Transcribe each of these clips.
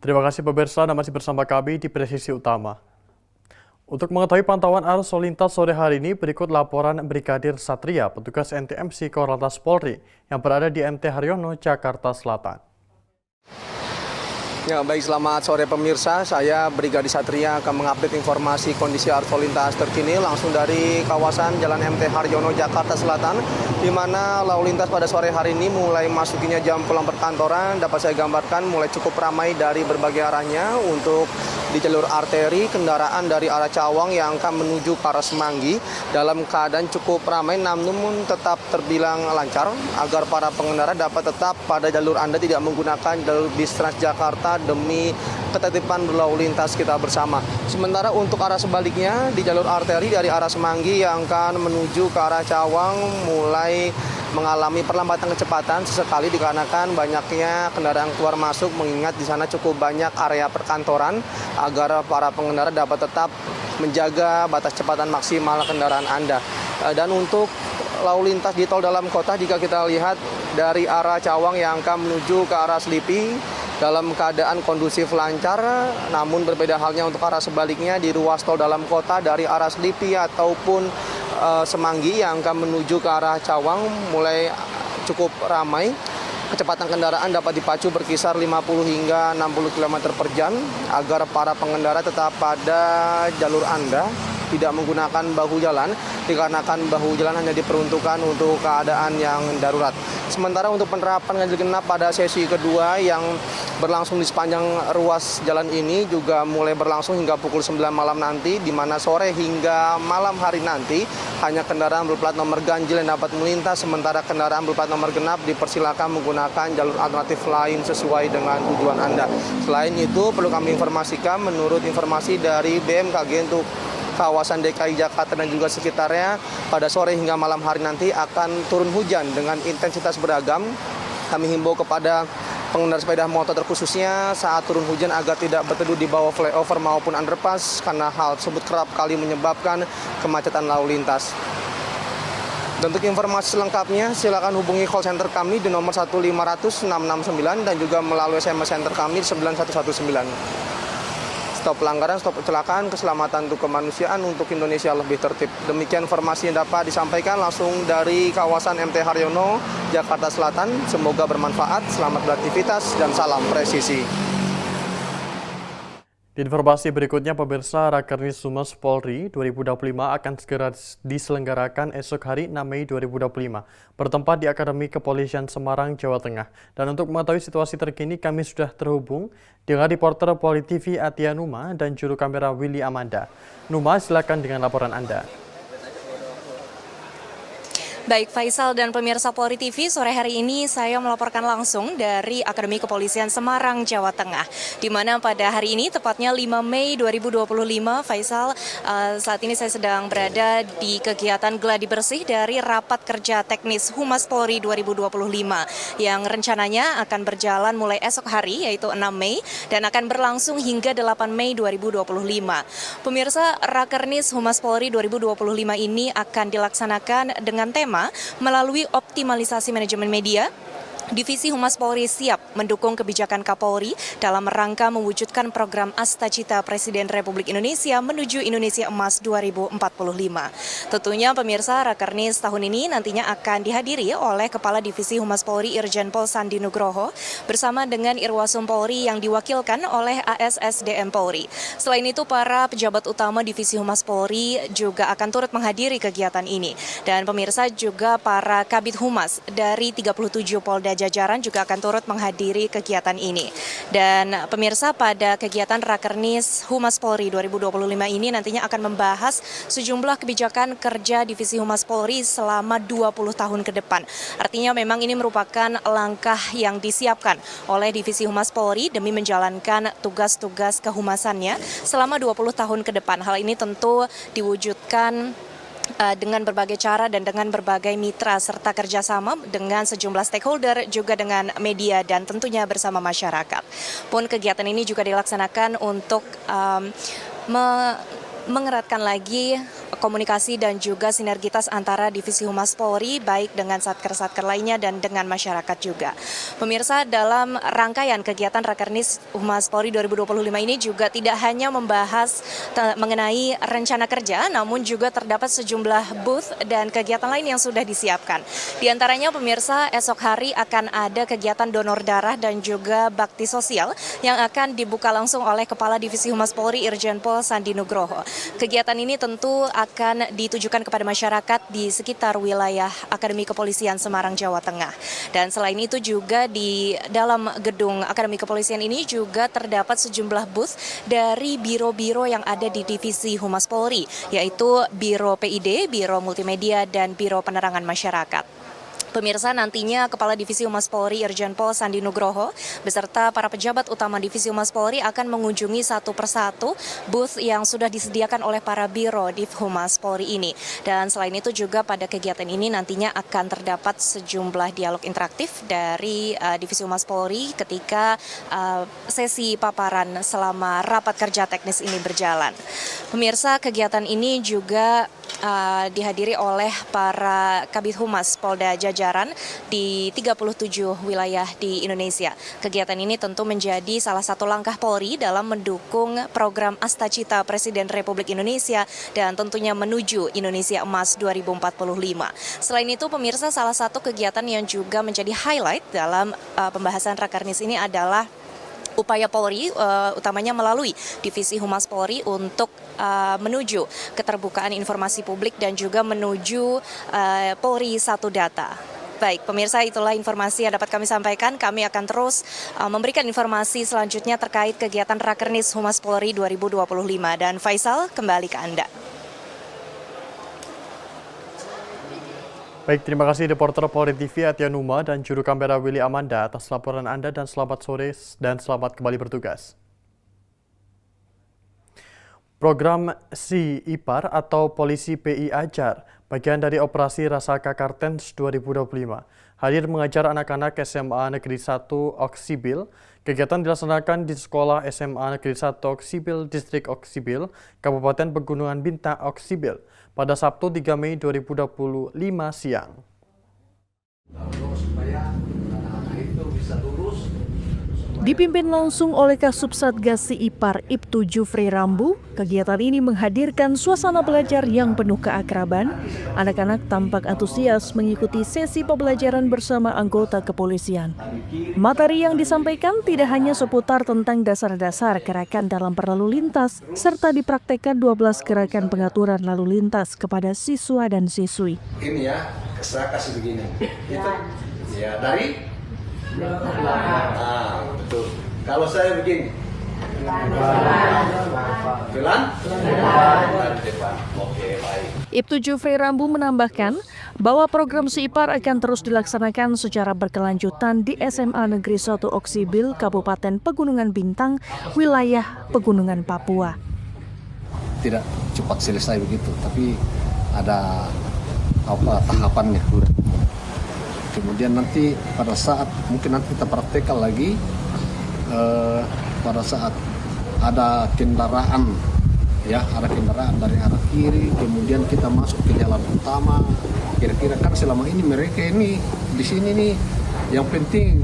Terima kasih pemirsa, Anda masih bersama kami di Presisi Utama. Untuk mengetahui pantauan arus lalu lintas sore hari ini, berikut laporan Brigadir Satria, petugas NTMC Korlantas Polri, yang berada di MT Haryono, Jakarta Selatan. Ya, baik, selamat sore pemirsa. Saya Brigadir Satria akan mengupdate informasi kondisi arus lalu lintas terkini langsung dari kawasan Jalan MT Haryono, Jakarta Selatan, di mana lalu lintas pada sore hari ini mulai masukinya jam pulang perkantoran dapat saya gambarkan mulai cukup ramai dari berbagai arahnya. Untuk di jalur arteri, kendaraan dari arah Cawang yang akan menuju ke arah Semanggi dalam keadaan cukup ramai namun tetap terbilang lancar agar para pengendara dapat tetap pada jalur Anda, tidak menggunakan jalur bis Transjakarta demi ketertiban berlalu lintas kita bersama. Sementara untuk arah sebaliknya di jalur arteri dari arah Semanggi yang akan menuju ke arah Cawang mulai mengalami perlambatan kecepatan sesekali dikarenakan banyaknya kendaraan keluar masuk, mengingat di sana cukup banyak area perkantoran agar para pengendara dapat tetap menjaga batas kecepatan maksimal kendaraan Anda. Dan untuk lalu lintas di tol dalam kota, jika kita lihat dari arah Cawang yang akan menuju ke arah Selipi dalam keadaan kondusif lancar, namun berbeda halnya untuk arah sebaliknya di ruas tol dalam kota dari arah Selipi ataupun Semanggi yang akan menuju ke arah Cawang mulai cukup ramai. Kecepatan kendaraan dapat dipacu berkisar 50 hingga 60 km per jam agar para pengendara tetap pada jalur Anda, tidak menggunakan bahu jalan dikarenakan bahu jalan hanya diperuntukkan untuk keadaan yang darurat. Sementara untuk penerapan ganjil genap pada sesi kedua yang berlangsung di sepanjang ruas jalan ini juga mulai berlangsung hingga pukul 9 malam nanti, di mana sore hingga malam hari nanti hanya kendaraan berplat nomor ganjil yang dapat melintas, sementara kendaraan berplat nomor genap dipersilakan menggunakan jalur alternatif lain sesuai dengan tujuan Anda. Selain itu, perlu kami informasikan menurut informasi dari BMKG untuk kawasan DKI Jakarta dan juga sekitarnya, pada sore hingga malam hari nanti akan turun hujan dengan intensitas beragam. Kami himbau kepada pengendara sepeda motor terkhususnya saat turun hujan agar tidak berteduh di bawah flyover maupun underpass, karena hal tersebut kerap kali menyebabkan kemacetan lalu lintas. Dan untuk informasi selengkapnya, silakan hubungi call center kami di nomor 1500 669 dan juga melalui SMS center kami di 9119. Stop pelanggaran, stop kecelakaan, keselamatan untuk kemanusiaan, untuk Indonesia lebih tertib. Demikian informasi yang dapat disampaikan langsung dari kawasan MT Haryono, Jakarta Selatan. Semoga bermanfaat, selamat beraktivitas, dan salam presisi. Di informasi berikutnya, pemirsa, Rakernis Humas Polri 2025 akan segera diselenggarakan esok hari 6 Mei 2025, bertempat di Akademi Kepolisian Semarang, Jawa Tengah. Dan untuk mengetahui situasi terkini, kami sudah terhubung dengan reporter Poli TV Atia Numa dan juru kamera Willy Amanda. Numa, silakan dengan laporan Anda. Baik, Faisal dan pemirsa Polri TV, sore hari ini saya melaporkan langsung dari Akademi Kepolisian Semarang, Jawa Tengah. Di mana pada hari ini, tepatnya 5 Mei 2025, Faisal, saat ini saya sedang berada di kegiatan gladi bersih dari Rapat Kerja Teknis Humas Polri 2025, yang rencananya akan berjalan mulai esok hari, yaitu 6 Mei, dan akan berlangsung hingga 8 Mei 2025. Pemirsa, Rakernis Humas Polri 2025 ini akan dilaksanakan dengan tema melalui optimalisasi manajemen media. Divisi Humas Polri siap mendukung kebijakan Kapolri dalam rangka mewujudkan program Astacita Presiden Republik Indonesia menuju Indonesia Emas 2045. Tentunya pemirsa, Rakernis tahun ini nantinya akan dihadiri oleh Kepala Divisi Humas Polri Irjen Pol Sandi Nugroho bersama dengan Irwasum Polri yang diwakilkan oleh ASSDM Polri. Selain itu, para pejabat utama Divisi Humas Polri juga akan turut menghadiri kegiatan ini. Dan pemirsa, juga para Kabid Humas dari 37 Polda jajaran juga akan turut menghadiri kegiatan ini. Dan pemirsa, pada kegiatan Rakernis Humas Polri 2025 ini nantinya akan membahas sejumlah kebijakan kerja Divisi Humas Polri selama 20 tahun ke depan. Artinya memang ini merupakan langkah yang disiapkan oleh Divisi Humas Polri demi menjalankan tugas-tugas kehumasannya selama 20 tahun ke depan. Hal ini tentu diwujudkan dengan berbagai cara dan dengan berbagai mitra serta kerjasama dengan sejumlah stakeholder, juga dengan media dan tentunya bersama masyarakat. Pun kegiatan ini juga dilaksanakan untuk mengeratkan lagi komunikasi dan juga sinergitas antara Divisi Humas Polri baik dengan satker-satker lainnya dan dengan masyarakat juga. Pemirsa, dalam rangkaian kegiatan Rakernis Humas Polri 2025 ini juga tidak hanya membahas mengenai rencana kerja, namun juga terdapat sejumlah booth dan kegiatan lain yang sudah disiapkan. Di antaranya pemirsa, esok hari akan ada kegiatan donor darah dan juga bakti sosial yang akan dibuka langsung oleh Kepala Divisi Humas Polri Irjen Pol Sandi Nugroho. Kegiatan ini tentu akan ditujukan kepada masyarakat di sekitar wilayah Akademi Kepolisian Semarang, Jawa Tengah. Dan selain itu juga di dalam gedung Akademi Kepolisian ini juga terdapat sejumlah booth dari biro-biro yang ada di Divisi Humas Polri, yaitu Biro PID, Biro Multimedia, dan Biro Penerangan Masyarakat. Pemirsa, nantinya Kepala Divisi Humas Polri Irjen Pol Sandi Nugroho beserta para pejabat utama Divisi Humas Polri akan mengunjungi satu persatu booth yang sudah disediakan oleh para biro Div Humas Polri ini. Dan selain itu juga pada kegiatan ini nantinya akan terdapat sejumlah dialog interaktif dari Divisi Humas Polri ketika sesi paparan selama rapat kerja teknis ini berjalan. Pemirsa, kegiatan ini juga dihadiri oleh para Kabid Humas Polda Jajaran di 37 wilayah di Indonesia. Kegiatan ini tentu menjadi salah satu langkah Polri dalam mendukung program Astacita Presiden Republik Indonesia dan tentunya menuju Indonesia Emas 2045. Selain itu, pemirsa, salah satu kegiatan yang juga menjadi highlight dalam pembahasan Rakernis ini adalah upaya Polri, utamanya melalui Divisi Humas Polri untuk menuju keterbukaan informasi publik dan juga menuju Polri Satu Data. Baik, pemirsa, itulah informasi yang dapat kami sampaikan. Kami akan terus memberikan informasi selanjutnya terkait kegiatan Rakernis Humas Polri 2025. Dan Faisal, kembali ke Anda. Baik, terima kasih reporter Polri TV Atia Numa dan juru kamera Willy Amanda atas laporan Anda dan selamat sore dan selamat kembali bertugas. Program Si Ipar atau Polisi PI Ajar, bagian dari Operasi Rasaka Kartens 2025, hadir mengajar anak-anak SMA Negeri 1 Oksibil. Kegiatan dilaksanakan di Sekolah SMA Negeri 1 Oksibil, Distrik Oksibil, Kabupaten Pegunungan Bintang Oksibil, pada Sabtu 3 Mei 2025 siang. Dipimpin langsung oleh Kasubsatgas Si Ipar Ibtu Jufri Rambu, kegiatan ini menghadirkan suasana belajar yang penuh keakraban. Anak-anak tampak antusias mengikuti sesi pembelajaran bersama anggota kepolisian. Materi yang disampaikan tidak hanya seputar tentang dasar-dasar gerakan dalam berlalu lintas, serta dipraktekkan 12 gerakan pengaturan lalu lintas kepada siswa dan siswi. Ini ya, saya kasih begini. Itu ya dari betul. Kalau saya begini. Jalan? Dari depan. Oke, baik. Ibtu Jufri Rambu menambahkan bahwa program Si Ipar akan terus dilaksanakan secara berkelanjutan di SMA Negeri 1 Oksibil, Kabupaten Pegunungan Bintang, wilayah Pegunungan Papua. Tidak cepat selesai begitu, tapi ada tahapannya. Kemudian nanti pada saat mungkin nanti kita praktekkan lagi pada saat ada kendaraan, ya ada kendaraan dari arah kiri, kemudian kita masuk ke jalan utama. Kira-kira kan selama ini mereka ini di sini nih yang penting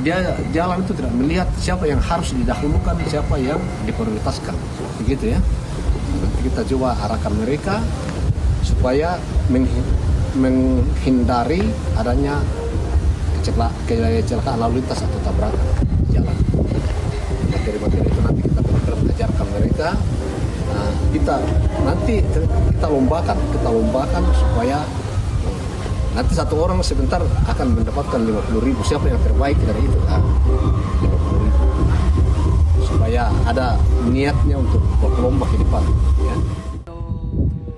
dia jalan itu tidak melihat siapa yang harus didahulukan, siapa yang diprioritaskan, begitu ya. Nanti kita coba arahkan mereka supaya menghindari adanya kecelakaan lalu lintas atau tabrakan jalan. Materi-materi itu nanti kita benar-benar ajarkan mereka. Nah, kita lombakan supaya nanti satu orang sebentar akan mendapatkan 50.000. Siapa yang terbaik dari itu? 50.000. Supaya ada niatnya untuk berlomba ke depan. Ya.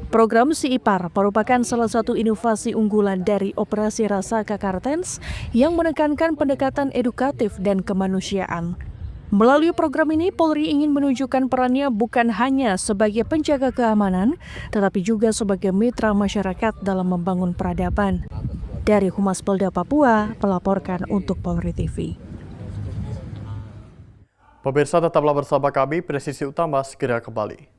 Program Si Ipar merupakan salah satu inovasi unggulan dari Operasi Rasaka Kartens yang menekankan pendekatan edukatif dan kemanusiaan. Melalui program ini, Polri ingin menunjukkan perannya bukan hanya sebagai penjaga keamanan, tetapi juga sebagai mitra masyarakat dalam membangun peradaban. Dari Humas Polda Papua, melaporkan untuk Polri TV. Pemirsa tetaplah bersama kami, Presisi Utama segera kembali.